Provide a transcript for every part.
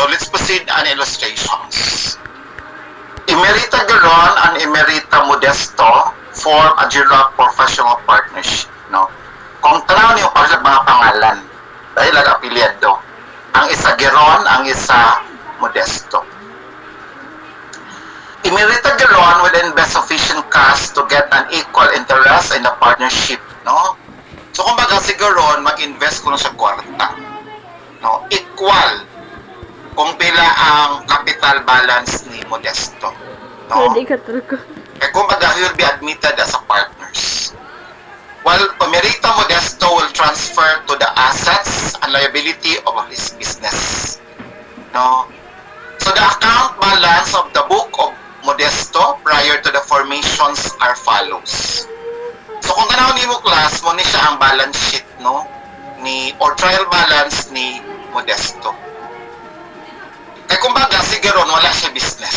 So let's proceed on illustrations. Emerita Garon and Emerita Modesto form a GIRAP professional partnership. No? Kung tanaw niyo para sa mga pangalan, dahil nag-apelyado. Ang isa Garon, ang isa Modesto. Emerita Garon will invest sufficient cash to get an equal interest in the partnership. No? So kung baga si Garon, mag-invest ko na siya kwarta. No? Equal kung pila ang capital balance ni Modesto. No? Hindi ka talaga. Kaya kung baga, he will be admitted as a partners. While Emerita Modesto will transfer to the assets and liability of his business. No? So the account balance of the book of Modesto prior to the formations are follows. So kung tanaw ni mo class, mo ni siya ang balance sheet, no? Ni or trial balance ni Modesto. Kaya kumbaga si Garon wala siya business.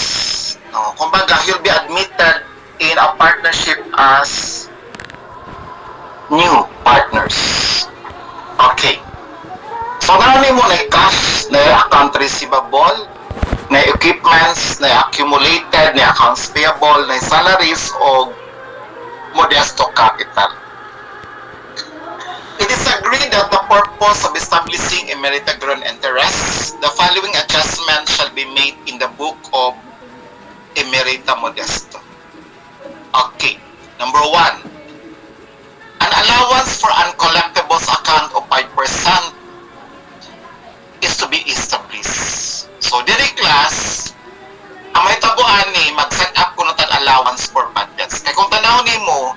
No? Kumbaga he'll be admitted in a partnership as new partners. Okay. So nani mo na cash, na account receivable, na equipments, na accumulated, na accounts payable, na salaries o Modesto capital. It is agreed that the purpose of establishing Emerita Garon interest, the following adjustment shall be made in the book of Emerita Modesto. Okay. Number 1. An allowance for uncollectibles account of 5% is to be established. So, diri class, ang may tabuan ni mag-set up ko na tag allowance for bad debts. Kaya kung tanaw ni mo,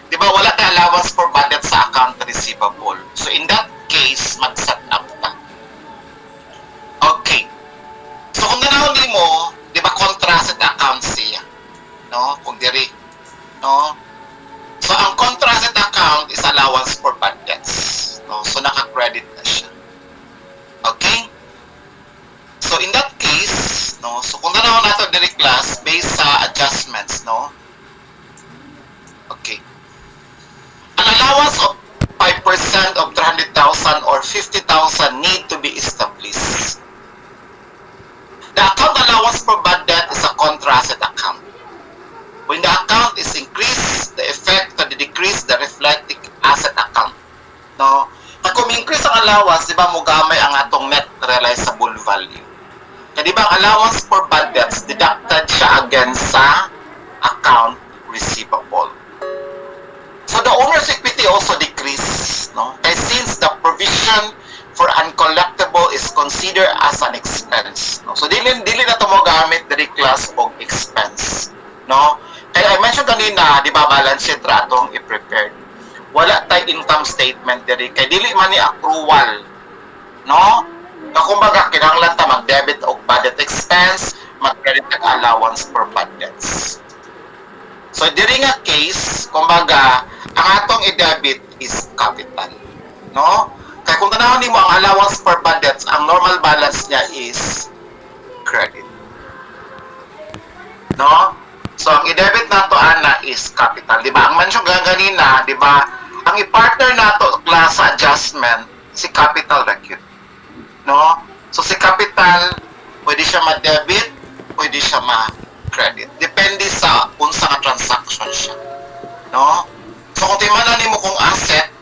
di ba wala tayong allowance for bad debts sa account receivable. So, in that case, mag-set up ta. Okay. So, kung tanaw ni mo, di ba contrasted account siya? No? Kung diri. No? So, ang contrasted account is allowance for bad debts. No? So, naka-credit na siya. Okay? So, in that case, no, so kung tanaw nato diri class, based sa adjustments, no? Okay. An allowance of 5% of 300,000 or 50,000 need to be established. The account allowance for bad debt is a contrasted account. When the account is increased, the effect to the decrease the reflecting asset account. No? Pag kung increase ang allowance, di ba mo gamay ang atong net realizable value. Kaya di ba ang allowance for bad debts deducted siya against sa account receivable. So the owner's equity also decrease, no? Kaya since the provision for uncollectible is considered as an expense, no? So dili na to mo gamit diri class og expense, no? Kaya I mentioned kanina, di ba balance sheet ratong i-prepared. Wala tay income statement diri kay dili man ni accrual, no? Na kumbaga kinahanglan ta mag-debit og bad debt expense, mag-credit og allowance for bad debts. So diri nga case, kumbaga ang atong i-debit is capital, no? Kaya kung tanawon nimo ang allowance for bad debts, ang normal balance niya is credit. No? So ang i-debit nato ana is capital, di ba? Ang mention ganina, di ba? Ang i-partner nato class adjustment si capital record. No? So si capital, pwede siya ma-debit, pwede siya ma-credit. Depende sa unsa nga transaction siya. No? So kung timanan nimo kung asset,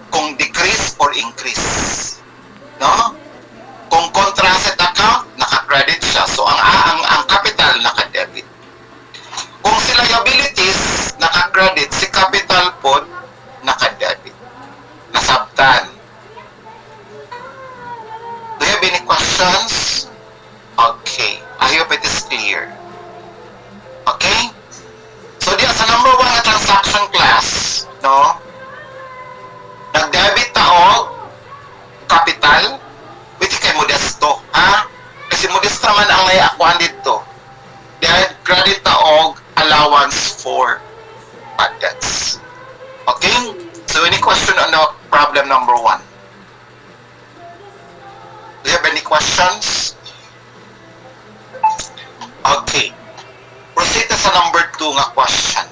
kung decrease or increase. No? Kung contrasted account, naka-credit siya. So ang capital naka-debit. Kung si liabilities naka-credit, si capital pod naka-debit. Nasabtan. Do you have any questions? Okay. I hope it is clear. Okay? So, di sa number 1 na transaction class, no? Nag-debit ta og capital, pwede kay Modesto, ha? Kasi Modesto naman ang naiakuan dito. Dahil credit ta og allowance for bad debts. Okay? So, any question on the problem number 1? Do you have any questions? Okay. Proceed sa number 2 nga question.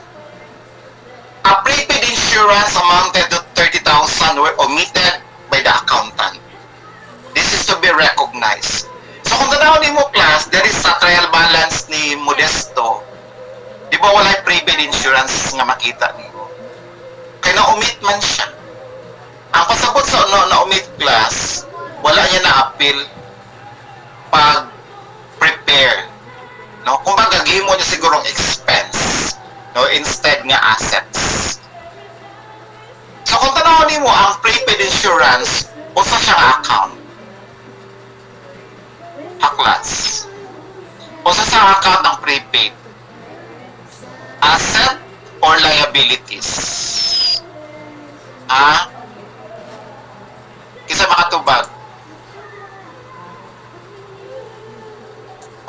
A prepaid insurance amounted to 30,000 were omitted by the accountant. This is to be recognized. So kung ba walay prepaid insurance nga makita nimo? Kay na-omit man siya. Ang pasabot sa na-omit class, wala niya na-appeal pag prepare. No? Kung baga, gihimo niya sigurong expense. No? Instead nga assets. So kung tanawin nimo ang prepaid insurance, usa siyang account. Haklas. Usa siyang account ang prepaid. Asset or liabilities? Kisa makatubag.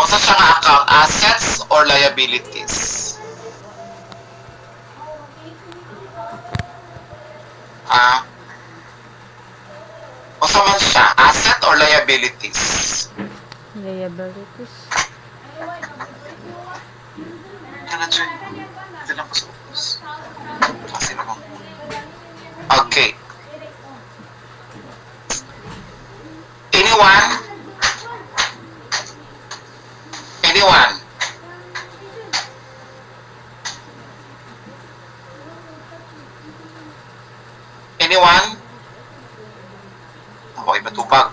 Usa siyang account, assets or liabilities? Usa man siya, asset or liabilities? Liabilities. Yan dyan. Ito lang ko sa upos. Kasi naman. Okay. Anyone? Anyone? Anyone? Okay, matubag.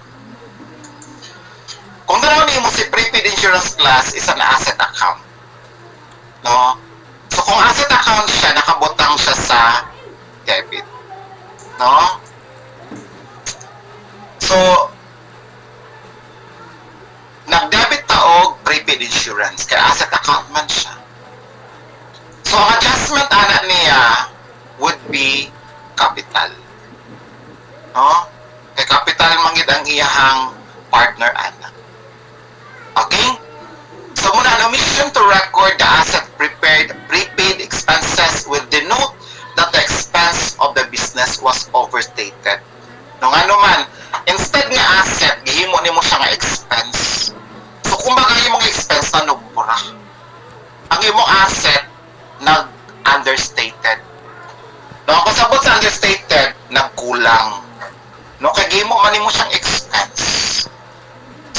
Kung tanawin mo si prepaid insurance class is an asset account. No? So kung asset account siya, nakabutang siya sa debit. No? So, nag-debit ta og prepaid insurance kaya asset account man siya. So ang adjustment ana niya would be capital. No? Kay capital manggid ang iyahang partner ana. Okay? So muna, an omission to record the asset prepaid expenses will denote that the expense of the business was overstated. No nga naman, instead nga asset, gihimo nimo siya nga expense. So kumbaga imong expense na nubura. Ang imong asset nag-understated. No, ang pasabot sa understated, nagkulang. No, kay gihimo man nimo siyang expense.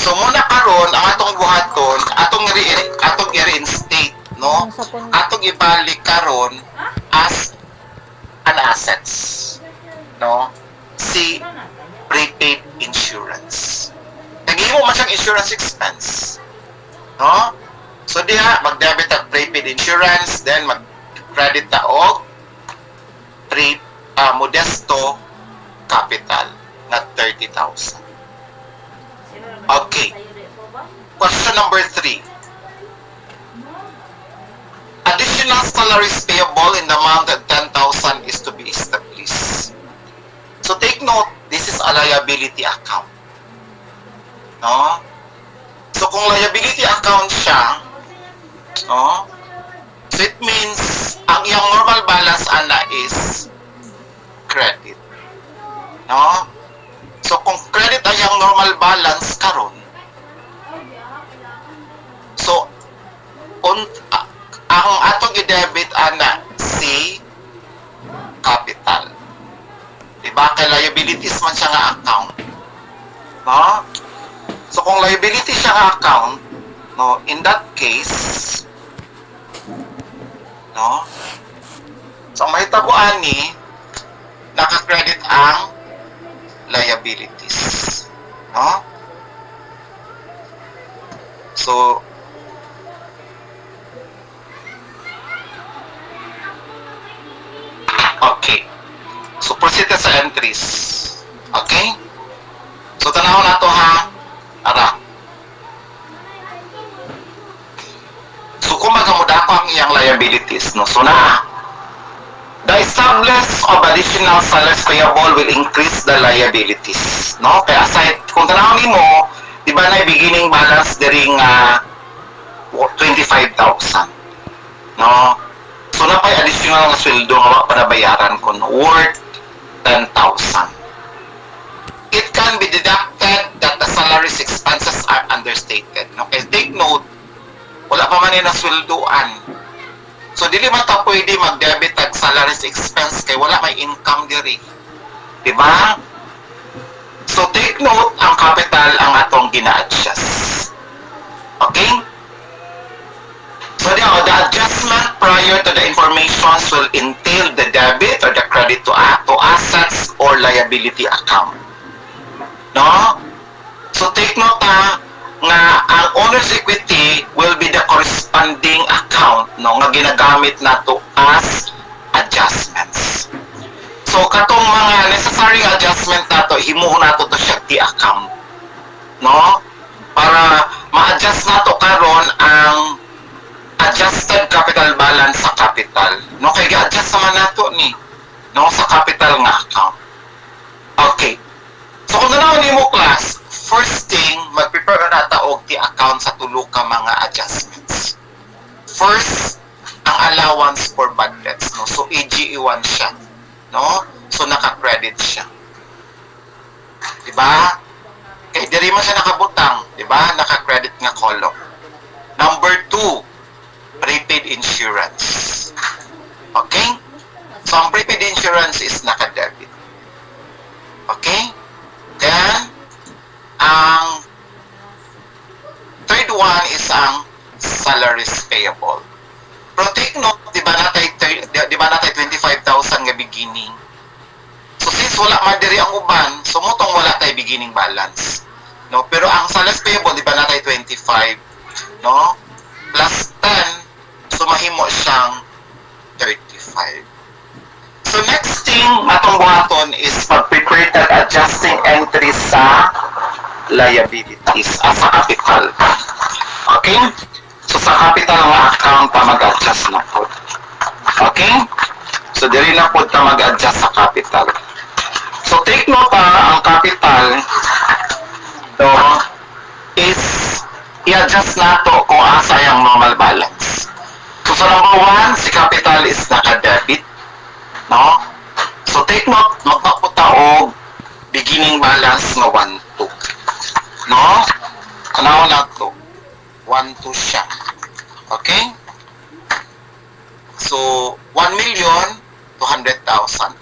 So muna karon ang atong buhaton, atong i-reinstate, no? Atong ibalik karon as an assets, no? Si prepaid insurance. Nagihimo man siyang insurance expense, no? So diha mag-debit ang prepaid insurance, then mag-credit ta og modesto capital na 30,000. Okay. Question number 3. Additional salaries payable in the amount of 10,000 is to be established. So take note, this is a liability account. No? So kung liability account siya, no? So it means ang iyang normal balance ana is credit. No? So kung credit ang iyang normal balance karon, so ang atong i-debit ana si capital. Diba? Kay liabilities man siya nga account. No? So kung liability siya nga account, no, in that case, no? So ang mahitabo ani, naka-credit ang liabilities. No? So, okay. So, proceed sa entries. Okay? So, tanaw na to ha. Ara. So, kung magamudako ang iyang liabilities, no? So, the establishment of additional salaries payable will increase the liabilities. No? Kaya aside, kung tanawin mo, di ba na beginning balance during 25,000. No? So na pa'y additional na sweldo nga panabayaran ko worth 10,000. It can be deducted that the salaries expenses are understated. Okay, take note, wala pa man na sweldoan. So dili man ta pwede mag-debit ang salaries expense kay wala may income diri. Diba? So take note, ang capital ang atong gina-adjust. Okay? So the adjustment prior prior to the informations will entail the debit or the credit to assets or liability account. No? So take note nga ang owner's equity will be the corresponding account no nga ginagamit nato as adjustments. So katong mga necessary adjustment nato himuon nato to siya ti account. No? Para ma-adjust nato karon ang adjusted capital balance sa capital. No kay gi-adjust naman nato ni no sa capital nga account. Okay. So kung nanaw nimo class, first thing mag-prepare na ta og ti account sa tulo ka mga adjustments. First, ang allowance for bad debts, no. So AGE1 siya, no? So naka-credit siya. Di ba? Kay diri man siya nakabutang, di ba? Naka-credit nga column. Number 2, prepaid insurance. Okay? So ang prepaid insurance is naka-debit. Okay? Then, ang third one is ang salaries payable. Pero take note, di ba natay 25,000 nga beginning. So since wala man diri ang uban, sumutong wala tay beginning balance. No, pero ang salaries payable di ba natay 25, no? Plus 10, so mahimo siyang 35. So next thing atong buhaton is mag-prepare tag adjusting entries sa liabilities as sa capital. Okay? So sa capital nga account pa mag-adjust na po. Okay? So diri na po ta mag-adjust sa capital. So take note ang capital so is i-adjust nato kung asa yung normal balance. So sa number 1, si capital is naka-debit. No? So take note, magpapunta og beginning balance na 1-2. No? Kanaw na to. 1-2 siya. Okay? So 1,200,000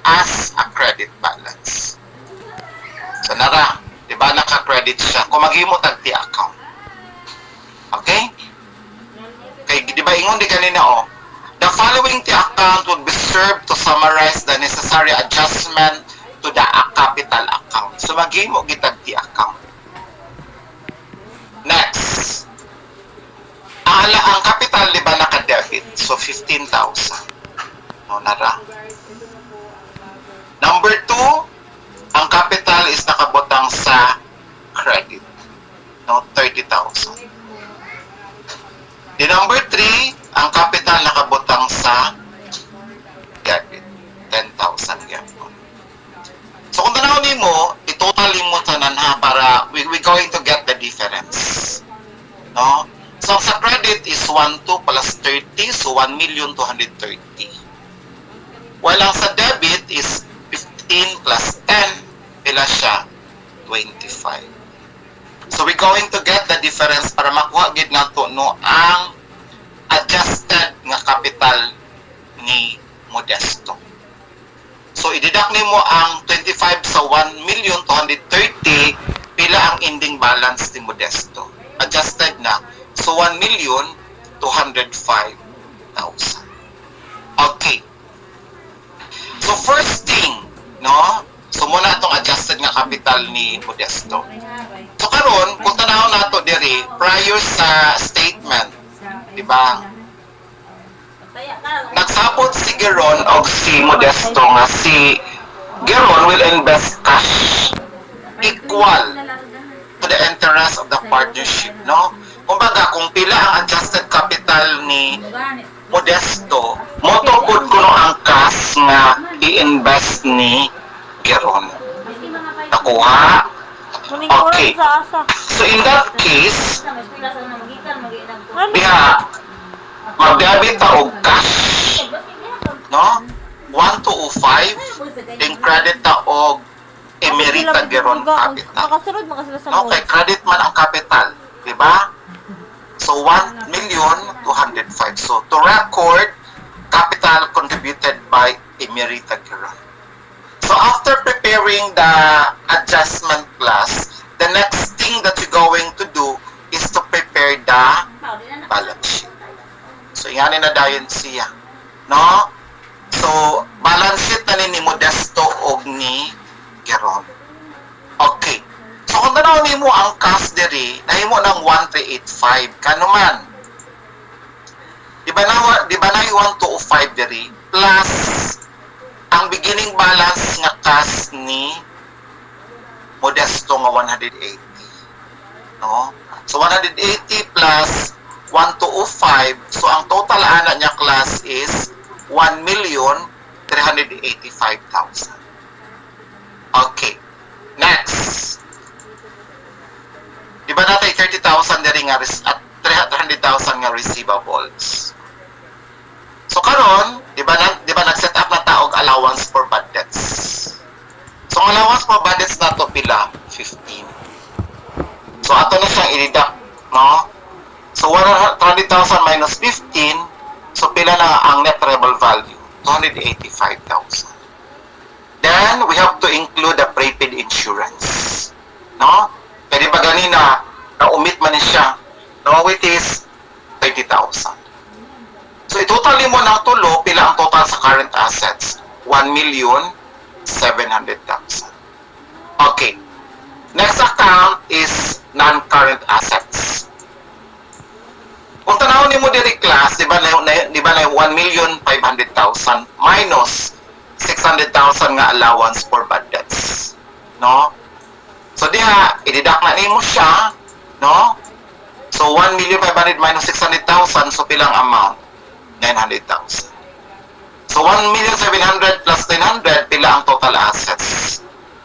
as a credit balance. So nara, di ba naka-credit siya? Kung maghimo tag ti account. Okay? Kay di ba ingon di kanina the following the account would be served to summarize the necessary adjustment to the capital account. So maghimo gitag ti account. Next. Ang capital di ba naka-debit? So 15,000. No nara. Number 2, ang capital is nakabutang sa credit. No 30,000. The number 3, ang capital nakabutang sa debit. 10,000 yapon. So kung tanaw nimo, i-total mo tanan para we going to get the difference. No? So sa credit is 12 plus 30, so 1,230,000. While ang sa debit is 15 plus 10, pila siya? 25. So we're going to get the difference para makuha gid nato no ang adjusted nga capital ni Modesto. So i-deduct nimo ang 25 sa 1,230,000 pila ang ending balance ni Modesto. Adjusted na. So 1,205,000. Okay. So first thing, no? So muna itong adjusted nga capital ni Modesto. So karon kung tanaw nato diri prior sa statement, di ba? Nagsabot si Geron o si Modesto nga si Geron will invest cash equal to the interest of the partnership, no? Kumbaga kung pila ang adjusted capital ni Modesto, motokod kuno ang cash nga i-invest ni Geron. Nakuha? Okay. So in that case, diha, mag-debit ta og cash, no? 1,205, then credit ta og emerita Geron capital. Okay, credit man ang capital, di ba? So 1,205,000. So to record, capital contributed by emerita Geron. So after preparing the adjustment class, the next thing that you're going to do is to prepare the balance sheet. So yan na dayon siya. No? So, balance sheet na ni Modesto og ni Geron. Okay. So, kung tanaw nimo ang cash diri, nahimo ng 1385 kanuman. Di ba na 1205 diri plus ang beginning balance nga cash ni Modesto nga 180. No? So 180 plus 1205, so ang total ana niya class is 1,385,000. Okay. Next. Di ba natin 30,000 diri nga at 300,000 nga receivables. So karon, di ba nag-set up na taog allowance for bad debts. So ang allowance for bad debts nato pila 15. So ato na siyang i-deduct, no? So 100,000 minus 15, so pila na ang net rebel value? 285,000. Then we have to include the prepaid insurance, no? Kaya di ba ganina na-omit man ni siya, no? Which is 30,000. So itotally mo ng tulo, pila ang total sa current assets? 1,700,000. Okay. Next account is non-current assets. Kung tanawin mo diri class, di ba na 1,500,000 minus 600,000 nga allowance for bad debts. No? So diha, i-deduct na nimo siya, no? So 1,500,000 minus 600,000, so pilang amount? 900,000. So 1,700,000 plus 900, pila ang total assets?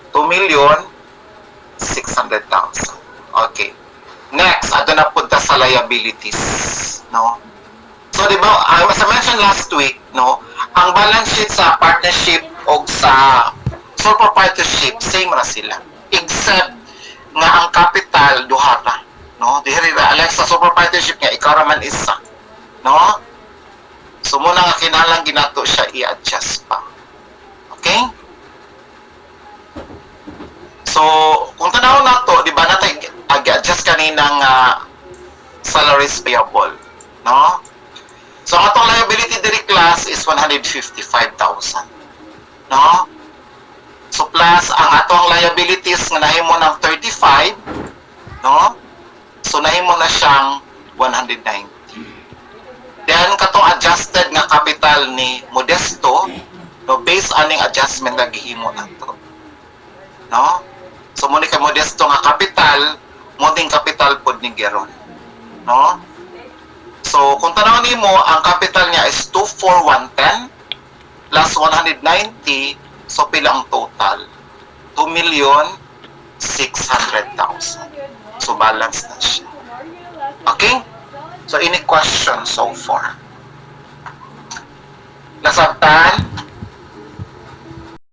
2,600,000. Okay. Next, ato na punta sa liabilities, no? So di ba, as I mentioned last week, no, ang balance sheet sa partnership o sa sole proprietorship same ra sila, except nga ang capital duha ra, no? Dihiri ra like sa sole proprietorship nga ikaw ra man isa, no? So muna nga kinahanglan ginato siya i-adjust pa. Okay? So, kung tanaw na to, di ba natin ag-adjust kaninang salaries payable, no? So, ang atong liability diri class is 155,000, no? So, plus ang atong liabilities nga nahimo ng 35, no? So, nahimo na siyang 190. Then, katong adjusted nga capital ni Modesto, no, based aning adjustment na gihimo nato, no? So, muna ka Modesto nga capital, muning capital pod ni Geron, no? So, kung tanaw nimo, ang capital niya is 24110 plus 190, so pila ang total? 2,600,000. So, balance na siya. Okay? So, any questions so far? Nasabtan?